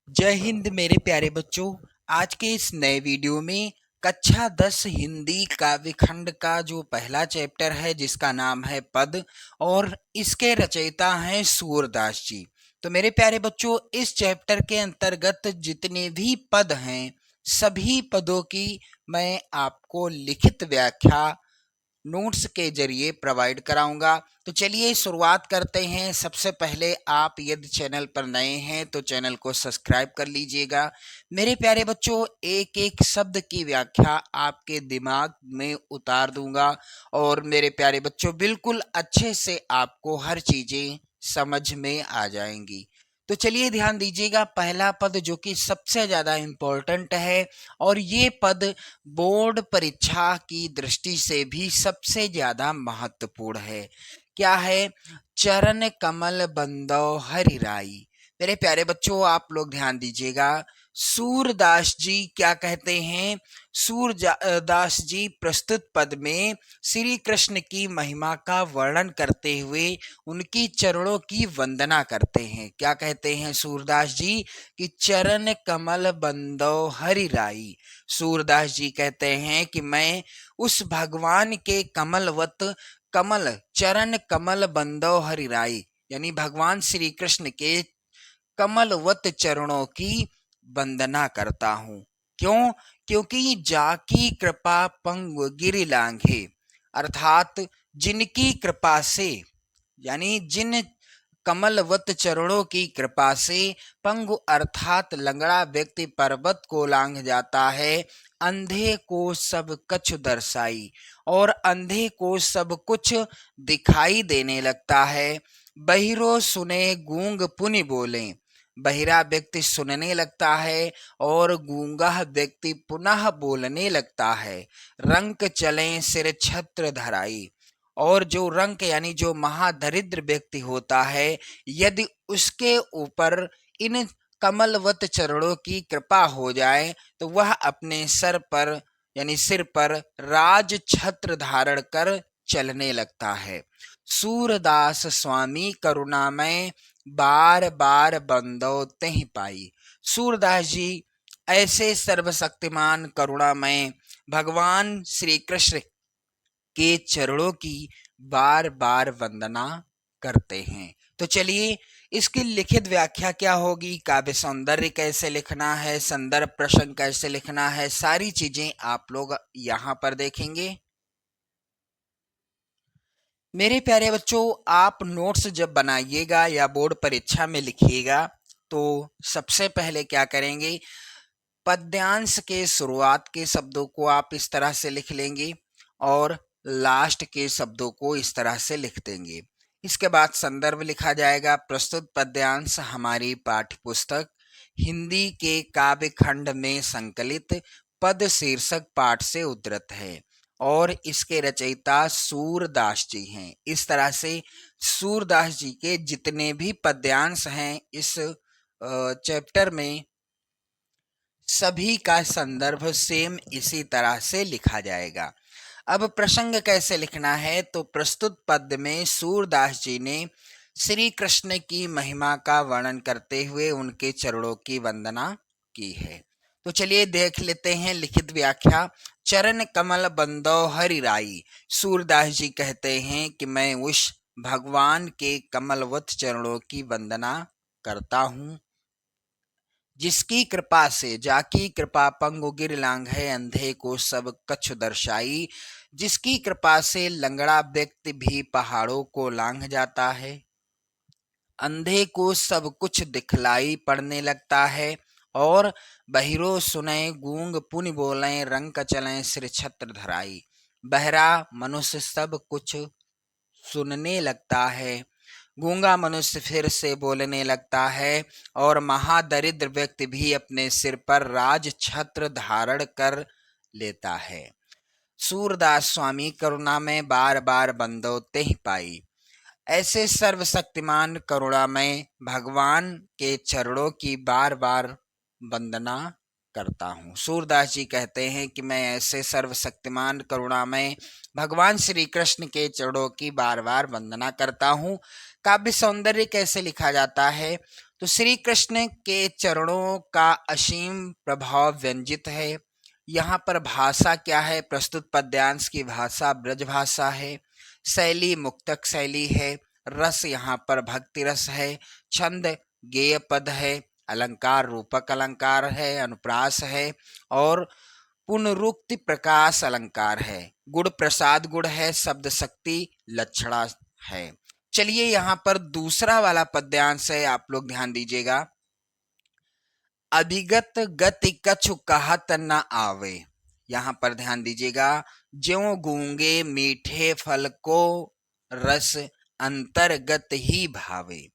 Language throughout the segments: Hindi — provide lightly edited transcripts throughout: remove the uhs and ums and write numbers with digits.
जय हिंद मेरे प्यारे बच्चों। आज के इस नए वीडियो में कक्षा 10 हिंदी काव्य खंड का जो पहला चैप्टर है जिसका नाम है पद और इसके रचयिता हैं सूरदास जी। तो मेरे प्यारे बच्चों, इस चैप्टर के अंतर्गत जितने भी पद हैं सभी पदों की मैं आपको लिखित व्याख्या नोट्स के जरिए प्रोवाइड कराऊंगा। तो चलिए शुरुआत करते हैं। सबसे पहले आप यदि चैनल पर नए हैं तो चैनल को सब्सक्राइब कर लीजिएगा। मेरे प्यारे बच्चों, एक एक शब्द की व्याख्या आपके दिमाग में उतार दूंगा और मेरे प्यारे बच्चों बिल्कुल अच्छे से आपको हर चीजें समझ में आ जाएंगी। तो चलिए ध्यान दीजिएगा, पहला पद जो कि सबसे ज्यादा इम्पोर्टेंट है और ये पद बोर्ड परीक्षा की दृष्टि से भी सबसे ज्यादा महत्वपूर्ण है। क्या है? चरण कमल बंदो हरि राई। मेरे प्यारे बच्चों, आप लोग ध्यान दीजिएगा। सूरदास जी क्या कहते हैं? सूरदास जी प्रस्तुत पद में श्री कृष्ण की महिमा का वर्णन करते हुए उनकी चरणों की वंदना करते हैं। क्या कहते हैं सूरदास जी? कि चरण कमल बंदो हरि राई। सूरदास जी कहते हैं कि मैं उस भगवान के कमलवत कमल चरण कमल बंदो हरि राई, यानी भगवान श्री कृष्ण के कमलवत चरणों की वंदना करता हूँ। क्यों? क्योंकि जाकी कृपा पंगु गिरि लांघे, अर्थात जिनकी कृपा से, यानी जिन कमलवत चरणों की कृपा से पंगु अर्थात लंगड़ा व्यक्ति पर्वत को लांघ जाता है। अंधे को सब कछु दर्शाई, और अंधे को सब कुछ दिखाई देने लगता है। बहिरो सुने गूंग पुनि बोले, बहिरा व्यक्ति सुनने लगता है और गूंगा व्यक्ति पुनः बोलने लगता है। रंक चले सिर छत्र धराई, और जो रंक यानी जो महादरिद्र व्यक्ति होता है, यदि उसके ऊपर इन कमलवत चरणों की कृपा हो जाए तो वह अपने सर पर यानी सिर पर राज छत्र धारण कर चलने लगता है। सूरदास स्वामी करुणामय बार बार बंदो तेहि पाई। सूरदास जी ऐसे सर्वशक्तिमान करुणामय भगवान श्री कृष्ण के चरणों की बार बार वंदना करते हैं। तो चलिए इसकी लिखित व्याख्या क्या होगी, काव्य सौंदर्य कैसे लिखना है, संदर्भ प्रसंग कैसे लिखना है, सारी चीजें आप लोग यहाँ पर देखेंगे। मेरे प्यारे बच्चों, आप नोट्स जब बनाइएगा या बोर्ड परीक्षा में लिखिएगा तो सबसे पहले क्या करेंगे, पद्यांश के शुरुआत के शब्दों को आप इस तरह से लिख लेंगे और लास्ट के शब्दों को इस तरह से लिख देंगे। इसके बाद संदर्भ लिखा जाएगा। प्रस्तुत पद्यांश हमारी पाठ्य पुस्तक हिंदी के काव्य खंड में संकलित पद शीर्षक पाठ से उद्धृत है और इसके रचयिता सूरदास जी हैं। इस तरह से सूरदास जी के जितने भी पद्यांश हैं इस चैप्टर में सभी का संदर्भ सेम इसी तरह से लिखा जाएगा। अब प्रसंग कैसे लिखना है, तो प्रस्तुत पद में सूरदास जी ने श्री कृष्ण की महिमा का वर्णन करते हुए उनके चरणों की वंदना की है। तो चलिए देख लेते हैं लिखित व्याख्या। चरण कमल बंदो हरि राई। सूरदास जी कहते हैं कि मैं उस भगवान के कमलवत चरणों की वंदना करता हूँ जिसकी कृपा से, जाकी कृपा पंगु गिर लांघे अंधे को सब कछु दर्शाई, जिसकी कृपा से लंगड़ा व्यक्ति भी पहाड़ों को लांघ जाता है, अंधे को सब कुछ दिखलाई पड़ने लगता है, और बहिरो सुने गूंग पुनि बोले रंक चले सिर छत्र धराई। बहरा मनुष्य सब कुछ सुनने लगता है, गूंगा मनुष्य फिर से बोलने लगता है, और महादरिद्र व्यक्ति भी अपने सिर पर राज छत्र धारण कर लेता है। सूरदास स्वामी करुणा में बार बार बंदो तेहि पाई। ऐसे सर्वशक्तिमान करुणामय भगवान के चरणों की बार बार वंदना करता हूँ। सूरदास जी कहते हैं कि मैं ऐसे सर्वशक्तिमान करुणामय भगवान श्री कृष्ण के चरणों की बार बार वंदना करता हूँ। काव्य सौंदर्य कैसे लिखा जाता है, तो श्री कृष्ण के चरणों का असीम प्रभाव व्यंजित है। यहाँ पर भाषा क्या है? प्रस्तुत पद्यांश की भाषा ब्रज भाषा है। शैली मुक्तक शैली है। रस यहाँ पर भक्ति रस है। छंद गेय पद है। अलंकार रूपक अलंकार है, अनुप्रास है। और पुनरुक्ति प्रकाश अलंकार है। गुण प्रसाद गुण है। शब्द शक्ति लक्षणा है। चलिए यहाँ पर दूसरा वाला पद्यांश है, आप लोग ध्यान दीजिएगा। अभिगत गति कछु कहत न आवे। यहाँ पर ध्यान दीजिएगा। ज्यों गूंगे मीठे फल को रस अंतर्गत ही भावे।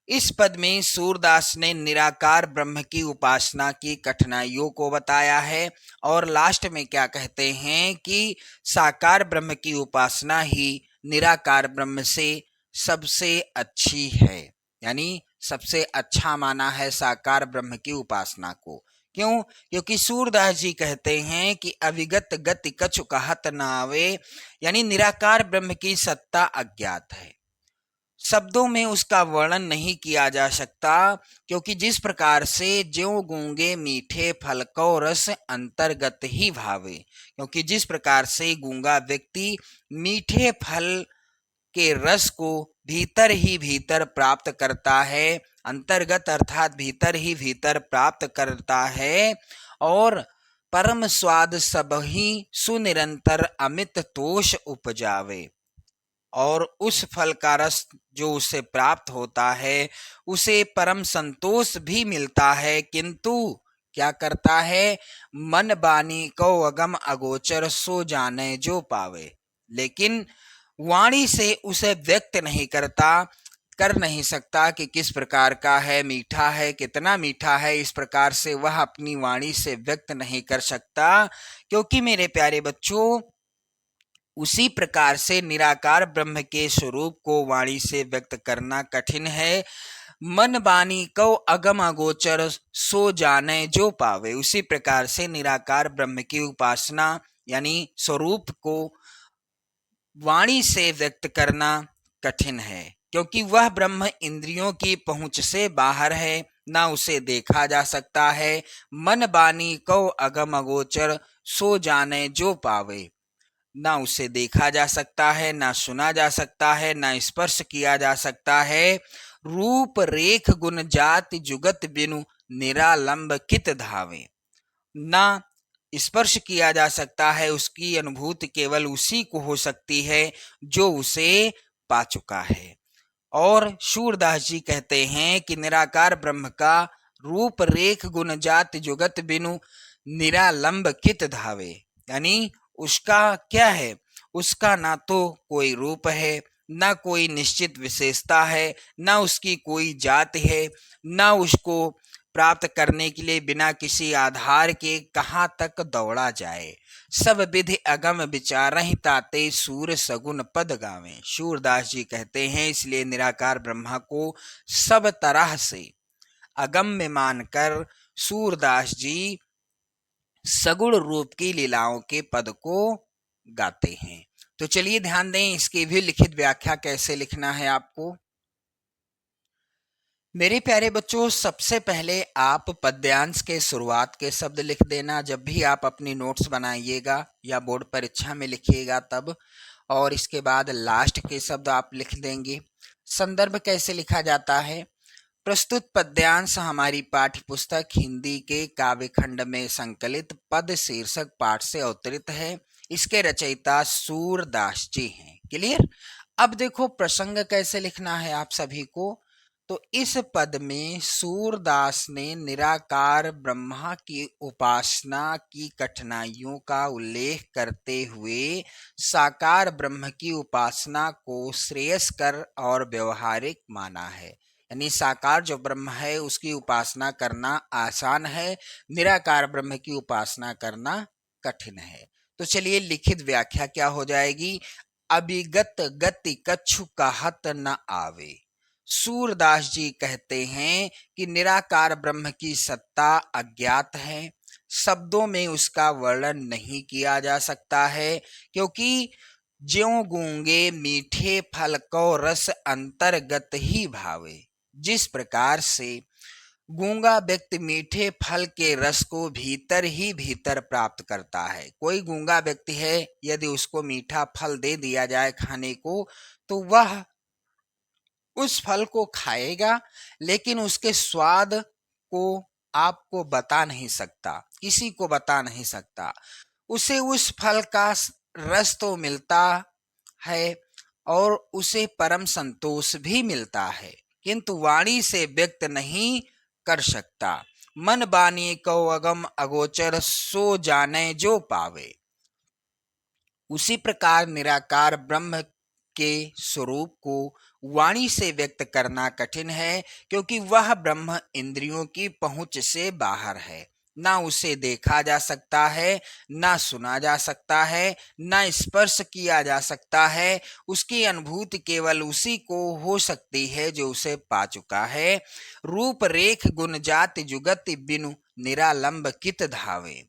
इस पद में सूरदास ने निराकार ब्रह्म की उपासना की कठिनाइयों को बताया है और लास्ट में क्या कहते हैं कि साकार ब्रह्म की उपासना ही निराकार ब्रह्म से सबसे अच्छी है, यानी सबसे अच्छा माना है साकार ब्रह्म की उपासना को। क्यों? क्योंकि सूरदास जी कहते हैं कि अविगत गति कछु कहत न आवे, यानी निराकार ब्रह्म की सत्ता अज्ञात है, शब्दों में उसका वर्णन नहीं किया जा सकता। क्योंकि जिस प्रकार से ज्यों गूंगे मीठे फल को रस अंतर्गत ही भावे, क्योंकि जिस प्रकार से गूंगा व्यक्ति मीठे फल के रस को भीतर ही भीतर प्राप्त करता है, अंतर्गत अर्थात भीतर ही भीतर प्राप्त करता है, और परम स्वाद सब ही सुनिरंतर अमित तोष उपजावे, और उस फल का रस जो उसे प्राप्त होता है उसे परम संतोष भी मिलता है, किंतु क्या करता है? मन बानी को अगम अगोचर सो जाने जो पावे, लेकिन वाणी से उसे व्यक्त नहीं करता, कर नहीं सकता कि किस प्रकार का है, मीठा है, कितना मीठा है, इस प्रकार से वह अपनी वाणी से व्यक्त नहीं कर सकता। क्योंकि मेरे प्यारे बच्चों, उसी प्रकार से निराकार ब्रह्म के स्वरूप को वाणी से व्यक्त करना कठिन है। मन बानी को अगम अगोचर सो जाने जो पावे, उसी प्रकार से निराकार ब्रह्म की उपासना यानी स्वरूप को वाणी से व्यक्त करना कठिन है, क्योंकि वह ब्रह्म इंद्रियों की पहुंच से बाहर है, ना उसे देखा जा सकता है। मन बानी को अगम अगोचर सो जाने जो पावे, ना उसे देखा जा सकता है, ना सुना जा सकता है, ना स्पर्श किया जा सकता है। रूप रेख गुण जाति जुगत बिनु निरालंब कित धावे, ना स्पर्श किया जा सकता है, उसकी अनुभूति केवल उसी को हो सकती है जो उसे पा चुका है। और सूरदास जी कहते हैं कि निराकार ब्रह्म का रूप रेख गुण जाति जुगत बिनु निरालंब कित धावे, यानी उसका क्या है? उसका ना तो कोई रूप है, ना कोई निश्चित विशेषता है, ना उसकी कोई जाति है, ना उसको प्राप्त करने के लिए बिना किसी आधार के कहाँ तक दौड़ा जाए। सब विधि अगम विचारहि ताते सूर सगुन पद गावें। सूरदास जी कहते हैं इसलिए निराकार ब्रह्मा को सब तरह से अगम्य मानकर सूरदास जी सगुण रूप की लीलाओं के पद को गाते हैं। तो चलिए ध्यान दें, इसकी भी लिखित व्याख्या कैसे लिखना है आपको। मेरे प्यारे बच्चों, सबसे पहले आप पद्यांश के शुरुआत के शब्द लिख देना जब भी आप अपनी नोट्स बनाइएगा या बोर्ड परीक्षा में लिखिएगा तब, और इसके बाद लास्ट के शब्द आप लिख देंगे। संदर्भ कैसे लिखा जाता है? प्रस्तुत पद्यांश हमारी पाठ्य पुस्तक हिंदी के काव्य खंड में संकलित पद शीर्षक पाठ से अवतरित है। इसके रचयिता सूरदास जी हैं। क्लियर? अब देखो प्रसंग कैसे लिखना है आप सभी को। तो इस पद में सूरदास ने निराकार ब्रह्मा की उपासना की कठिनाइयों का उल्लेख करते हुए साकार ब्रह्म की उपासना को श्रेयस्कर और व्यवहारिक माना है। यानी साकार जो ब्रह्म है उसकी उपासना करना आसान है, निराकार ब्रह्म की उपासना करना कठिन है। तो चलिए लिखित व्याख्या क्या हो जाएगी। अभिगत गति कछु कहत न आवे। सूरदास जी कहते हैं कि निराकार ब्रह्म की सत्ता अज्ञात है, शब्दों में उसका वर्णन नहीं किया जा सकता है, क्योंकि ज्यों गूंगे मीठे फल को रस अंतर्गत ही भावे, जिस प्रकार से गूंगा व्यक्ति मीठे फल के रस को भीतर ही भीतर प्राप्त करता है। कोई गूंगा व्यक्ति है, यदि उसको मीठा फल दे दिया जाए खाने को, तो वह उस फल को खाएगा, लेकिन उसके स्वाद को आपको बता नहीं सकता, किसी को बता नहीं सकता। उसे उस फल का रस तो मिलता है और उसे परम संतोष भी मिलता है, किंतु वाणी से व्यक्त नहीं कर सकता। मन बानी को अगम अगोचर, सो जाने जो पावे। उसी प्रकार निराकार ब्रह्म के स्वरूप को वाणी से व्यक्त करना कठिन है, क्योंकि वह ब्रह्म इंद्रियों की पहुंच से बाहर है। ना उसे देखा जा सकता है, ना सुना जा सकता है, ना स्पर्श किया जा सकता है। उसकी अनुभूति केवल उसी को हो सकती है जो उसे पा चुका है। रूप रेख गुण जाति जुगति बिनु, निरालंब कित धावे।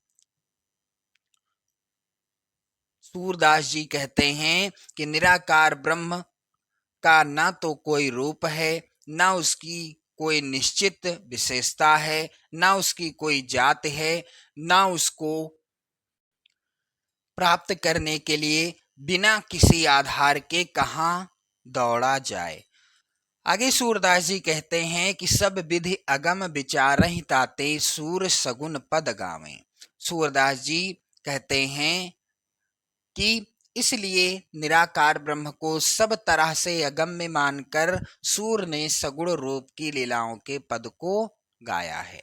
सूरदास जी कहते हैं कि निराकार ब्रह्म का ना तो कोई रूप है, ना उसकी कोई निश्चित विशेषता है, ना उसकी कोई जात है, ना उसको प्राप्त करने के लिए बिना किसी आधार के कहाँ दौड़ा जाए। आगे सूरदास जी कहते हैं कि सब विधि अगम विचारहि ताते, सूर सगुन पद गावें। सूरदास जी कहते हैं कि इसलिए निराकार ब्रह्म को सब तरह से अगम्य मानकर सूर ने सगुण रूप की लीलाओं के पद को गाया है।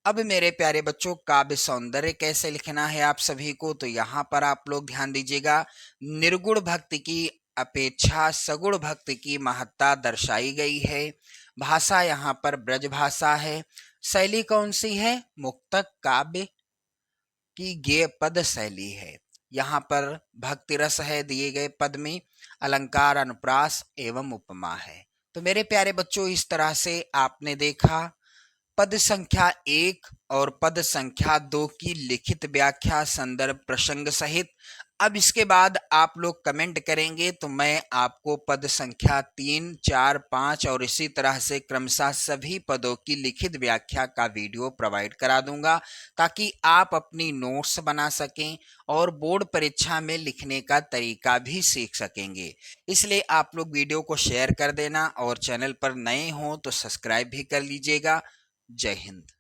अब मेरे प्यारे बच्चों, काव्य सौंदर्य कैसे लिखना है आप सभी को, तो यहाँ पर आप लोग ध्यान दीजिएगा। निर्गुण भक्ति की अपेक्षा सगुण भक्ति की महत्ता दर्शाई गई है। भाषा यहाँ पर ब्रज भाषा है। शैली कौन सी है? मुक्तक काव्य की गेय पद शैली है। यहाँ पर भक्ति रस है दिए गए पद में, अलंकार अनुप्रास एवं उपमा है। तो मेरे प्यारे बच्चों, इस तरह से आपने देखा पद संख्या 1 और पद संख्या 2 की लिखित व्याख्या संदर्भ प्रसंग सहित। अब इसके बाद आप लोग कमेंट करेंगे तो मैं आपको पद संख्या 3, 4, 5 और इसी तरह से क्रमशः सभी पदों की लिखित व्याख्या का वीडियो प्रोवाइड करा दूंगा, ताकि आप अपनी नोट्स बना सकें और बोर्ड परीक्षा में लिखने का तरीका भी सीख सकेंगे। इसलिए आप लोग वीडियो को शेयर कर देना और चैनल पर नए हों तो सब्सक्राइब भी कर लीजिएगा। जय हिंद।